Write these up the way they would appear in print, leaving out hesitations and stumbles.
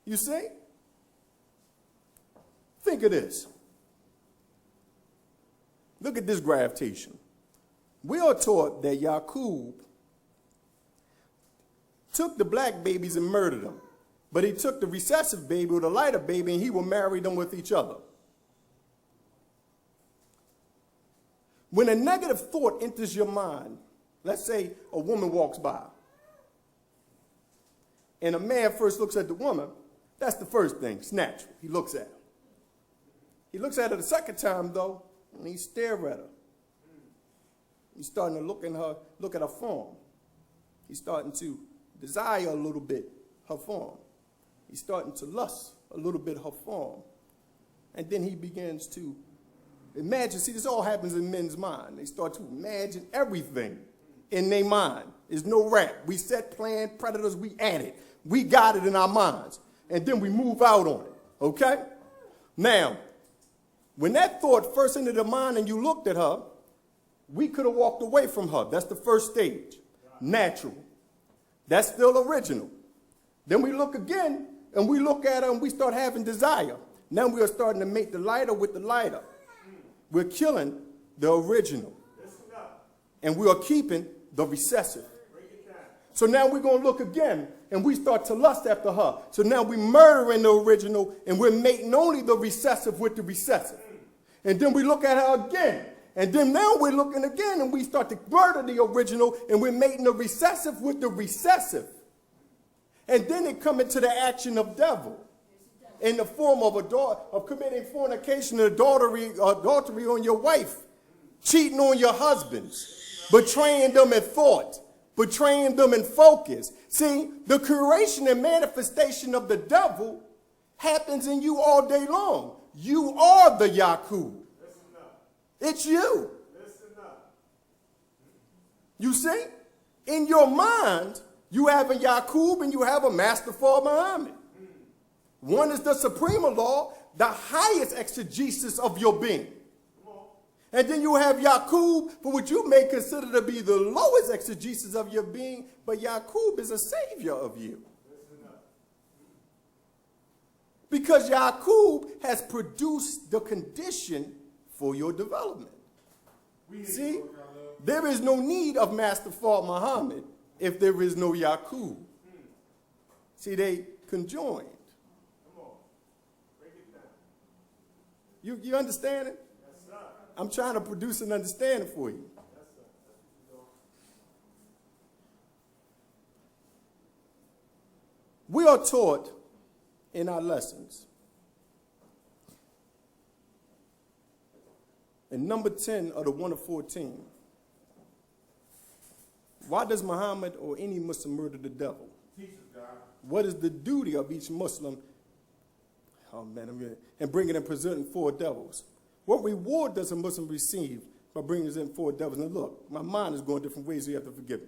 You see? Think of this. Look at this gravitation. We are taught that Yaqub took the black babies and murdered them. But he took the recessive baby or the lighter baby and he will marry them with each other. When a negative thought enters your mind, let's say a woman walks by and a man first looks at the woman, that's the first thing, it's natural. He looks at her. He looks at her the second time, though, and he stares at her. He's starting to look at her form. He's starting to desire a little bit her form. He's starting to lust a little bit her form. And then he begins to imagine. See, this all happens in men's mind. They start to imagine everything in their mind. There's no rap. We set, plan, predators, we add it. We got it in our minds. And then we move out on it, okay? Now, when that thought first entered the mind and you looked at her, we could have walked away from her. That's the first stage, natural. That's still original. Then we look again, and we look at her and we start having desire. Now we are starting to make the lighter with the lighter. We're killing the original. And we are keeping the recessive. So now we're going to look again, and we start to lust after her. So now we're murdering the original, and we're mating only the recessive with the recessive. And then we look at her again. And then now we're looking again, and we start to murder the original, and we're mating the recessive with the recessive. And then it comes into the action of devil in the form of committing fornication and adultery on your wife, cheating on your husbands, betraying them in thought, betraying them in focus. See, the creation and manifestation of the devil happens in you all day long. You are the Yaqub. It's you. You see? In your mind, you have a Yaqub and you have a Master for Muhammad. One is the suprema law, the highest exegesis of your being. And then you have Yaqub, for what you may consider to be the lowest exegesis of your being, but Yaqub is a savior of you. Because Yaqub has produced the condition for your development. See, there is no need of Master for Muhammad if there is no Yaqub. See, they conjoined. You understand it? Yes, sir. I'm trying to produce an understanding for you. Yes, sir. We are taught in our lessons. In number 10 of the 1 of 14, why does Muhammad or any Muslim murder the devil? What is the duty of each Muslim? Oh man, and bringing and presenting 4 devils. What reward does a Muslim receive by bringing in 4 devils? And look, my mind is going different ways, so you have to forgive me.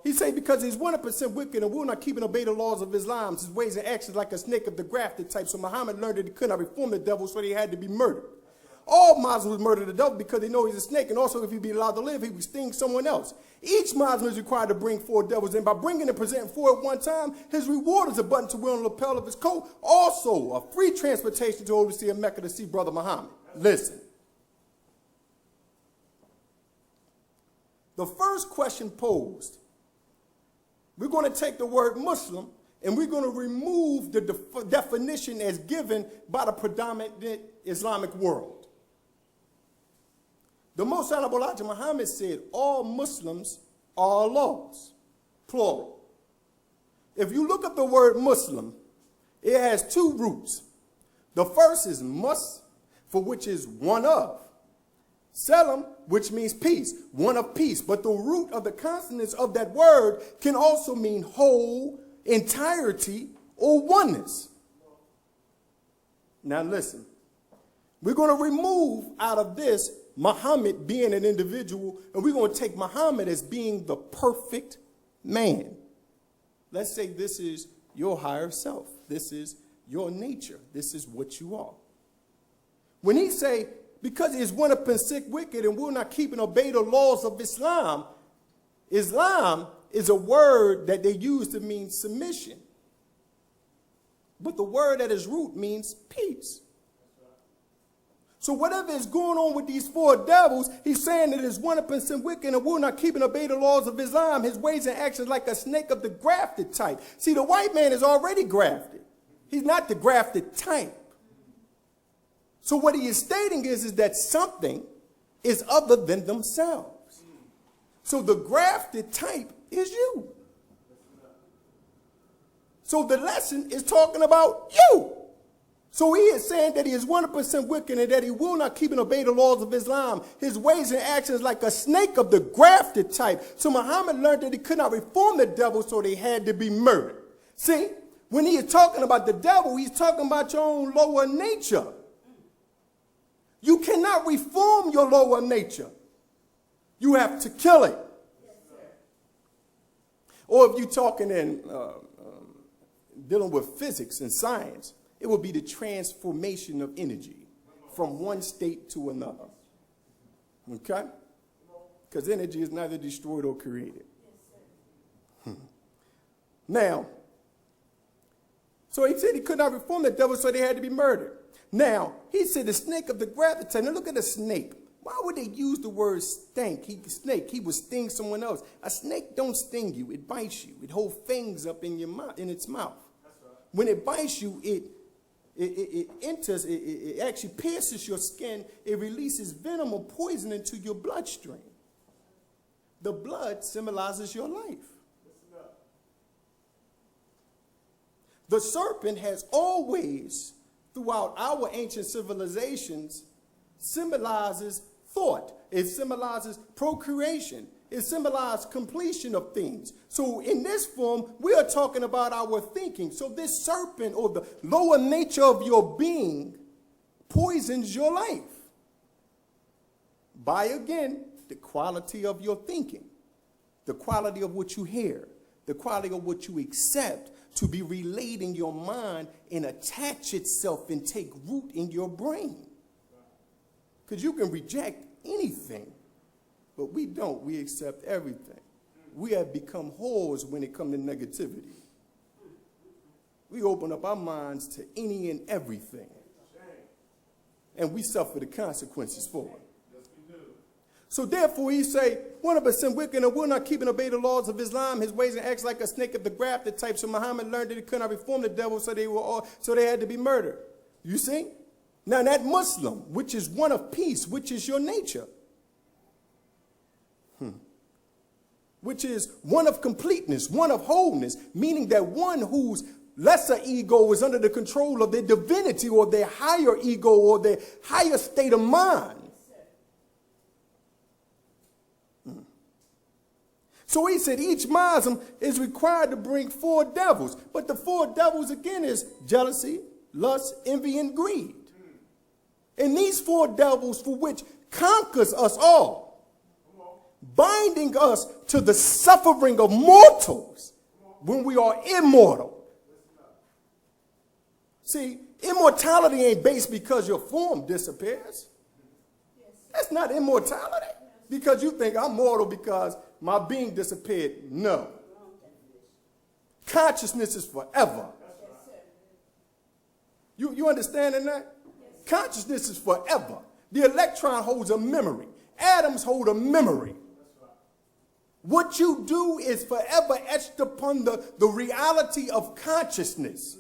He say because he's 100% wicked and will not keep and obey the laws of Islam, his ways and actions like a snake of the grafted type. So Muhammad learned that he could not reform the devil, so he had to be murdered. All Muslims murder the devil because they know he's a snake, and also if he'd be allowed to live, he would sting someone else. Each Muslim is required to bring 4 devils, and by bringing and presenting 4 at one time, his reward is a button to wear on the lapel of his coat. Also, a free transportation to overseer Mecca to see Brother Muhammad. Listen. The first question posed, we're going to take the word Muslim, and we're going to remove the definition as given by the predominant Islamic world. The Most Honorable Elijah Muhammad said, all Muslims are Allah's, plural. If you look up the word Muslim, it has 2 roots. The first is mus, for which is one of. Selam, which means peace, one of peace. But the root of the consonants of that word can also mean whole, entirety, or oneness. Now listen, we're going to remove out of this Muhammad being an individual, and we're going to take Muhammad as being the perfect man. Let's say this is your higher self. This is your nature. This is what you are. When he say, because he is 100% wicked and will not keep and obey the laws of Islam, Islam is a word that they use to mean submission. But the word at its root means peace. So whatever is going on with these four devils, he's saying that it's 100% wicked and will not keep and obey the laws of Islam. His ways and actions like a snake of the grafted type. See, the white man is already grafted. He's not the grafted type. So what he is stating is that something is other than themselves. So the grafted type is you. So the lesson is talking about you. So he is saying that he is 100% wicked and that he will not keep and obey the laws of Islam. His ways and actions like a snake of the grafted type. So Muhammad learned that he could not reform the devil, so they had to be murdered. See, when he is talking about the devil, he's talking about your own lower nature. You cannot reform your lower nature. You have to kill it. Or if you're talking in dealing with physics and science, it will be the transformation of energy from one state to another. Okay? Because energy is neither destroyed or created. Now, so he said he could not reform the devil, so they had to be murdered. Now, he said the snake of the grafted type. Now look at the snake. Why would they use the word snake? He would sting someone else. A snake don't sting you. It bites you. It holds fangs up in your mouth, in its mouth. When it bites you, it enters, it actually pierces your skin. It releases venom or poison into your bloodstream. The blood symbolizes your life. The serpent has always, throughout our ancient civilizations, symbolizes thought. It symbolizes procreation. It symbolizes completion of things. So in this form, we are talking about our thinking. So this serpent, or the lower nature of your being, poisons your life by, again, the quality of your thinking, the quality of what you hear, the quality of what you accept to be relayed in your mind and attach itself and take root in your brain. Because you can reject anything, but we don't. We accept everything. We have become whores when it comes to negativity. We open up our minds to any and everything. And we suffer the consequences for it. So therefore he say, 100% wicked and will not keep and obey the laws of Islam. His ways and acts like a snake of the grafted type. So Muhammad learned that he could not reform the devil, so they had to be murdered. You see? Now that Muslim, which is one of peace, which is your nature, which is one of completeness, one of wholeness, meaning that one whose lesser ego is under the control of their divinity or their higher ego or their higher state of mind. So he said each Muslim is required to bring 4 devils. But the 4 devils, again, is jealousy, lust, envy, and greed. And these 4 devils, for which conquers us all, binding us to the suffering of mortals when we are immortal. See, immortality ain't based because your form disappears. That's not immortality. Because you think I'm mortal because my being disappeared. No. Consciousness is forever. You understanding that? Consciousness is forever. The electron holds a memory. Atoms hold a memory. What you do is forever etched upon the reality of consciousness.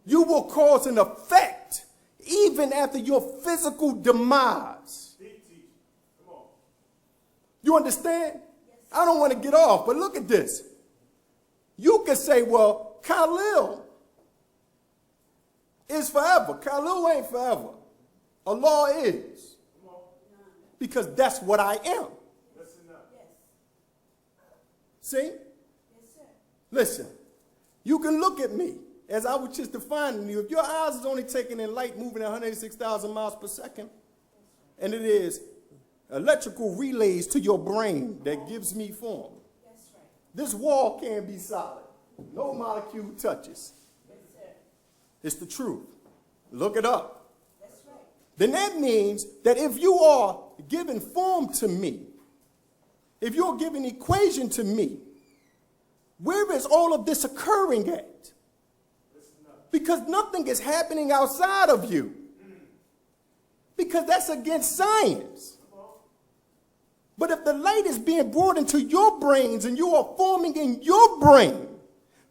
You will cause an effect even after your physical demise. You understand? I don't want to get off, but look at this. You can say, well, Khalil is forever. Khalil ain't forever. Allah is. Because that's what I am. See? Listen, you can look at me as I was just defining you. If your eyes is only taking in light moving at 186,000 miles per second, and it is electrical relays to your brain that gives me form. That's right. This wall can't be solid. No molecule touches. It's the truth. Look it up. That's right. Then that means that if you are giving form to me, if you're giving equation to me, where is all of this occurring at? Because nothing is happening outside of you. Because that's against science. But if the light is being brought into your brains and you are forming in your brain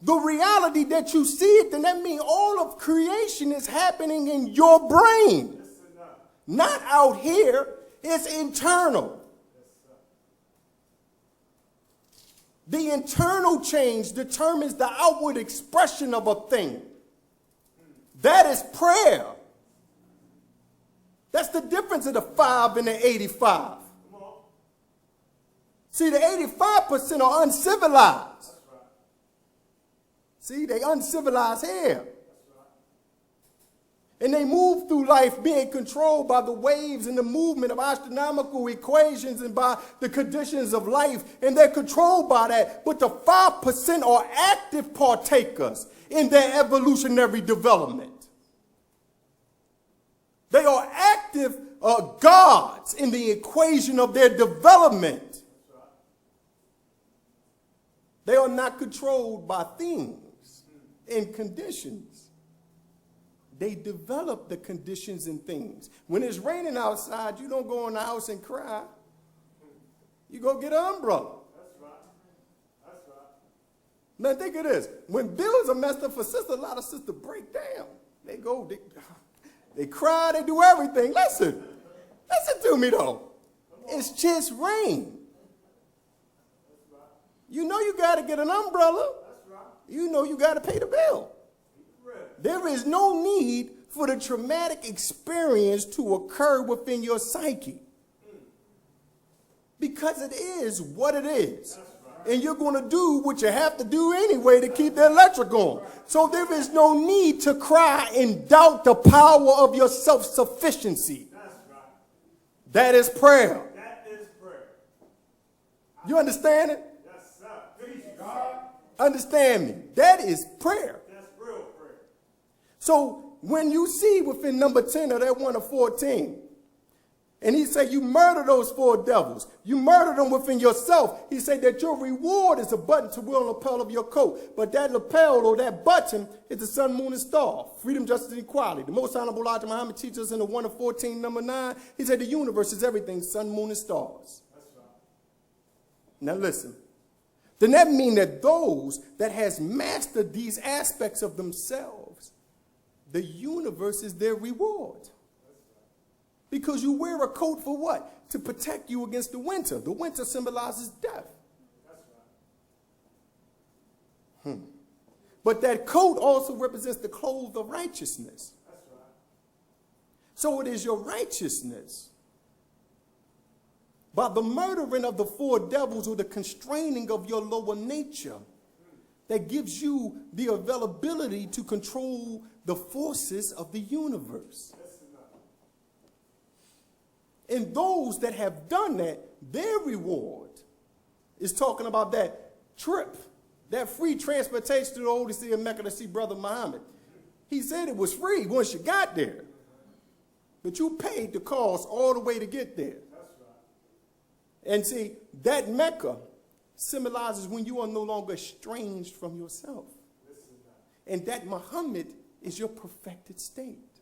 the reality that you see it, then that means all of creation is happening in your brain. Not out here. It's internal. The internal change determines the outward expression of a thing. That is prayer. That's the difference of the 5 and the 85. See, the 85% are uncivilized. See, they uncivilized here. And they move through life being controlled by the waves and the movement of astronomical equations and by the conditions of life. And they're controlled by that. But the 5% are active partakers in their evolutionary development. They are active gods in the equation of their development. They are not controlled by things and conditions. They develop the conditions and things. When it's raining outside, you don't go in the house and cry. You go get an umbrella. That's right. That's right. Now think of this. When bills are messed up for sisters, a lot of sisters break down. They go, they cry, they do everything. Listen to me though. It's just rain. You know you got to get an umbrella. You know you got to pay the bill. There is no need for the traumatic experience to occur within your psyche. Because it is what it is. And you're going to do what you have to do anyway to keep the electric on. So there is no need to cry and doubt the power of your self-sufficiency. That is prayer. That is prayer. You understand it? Yes, sir. Understand me. That is prayer. So when you see within number 10 of that 1 of 14, and he said you murder those 4 devils, you murder them within yourself. He said that your reward is a button to wheel and lapel of your coat. But that lapel or that button is the sun, moon, and star. Freedom, justice, and equality. The most honorable Elijah Muhammad teaches us in the 1 of 14, number 9. He said the universe is everything, sun, moon, and stars. That's right. Now listen. Then that means that those that has mastered these aspects of themselves, the universe is their reward. Because you wear a coat for what? To protect you against the winter. The winter symbolizes death. But that coat also represents the clothes of righteousness. So it is your righteousness, by the murdering of the 4 devils or the constraining of your lower nature, that gives you the availability to control the forces of the universe. And those that have done that, their reward is talking about that trip, that free transportation to the Holy See of Mecca to see Brother Muhammad. He said it was free once you got there. But you paid the cost all the way to get there. And see, that Mecca symbolizes when you are no longer estranged from yourself. And that Muhammad is your perfected state.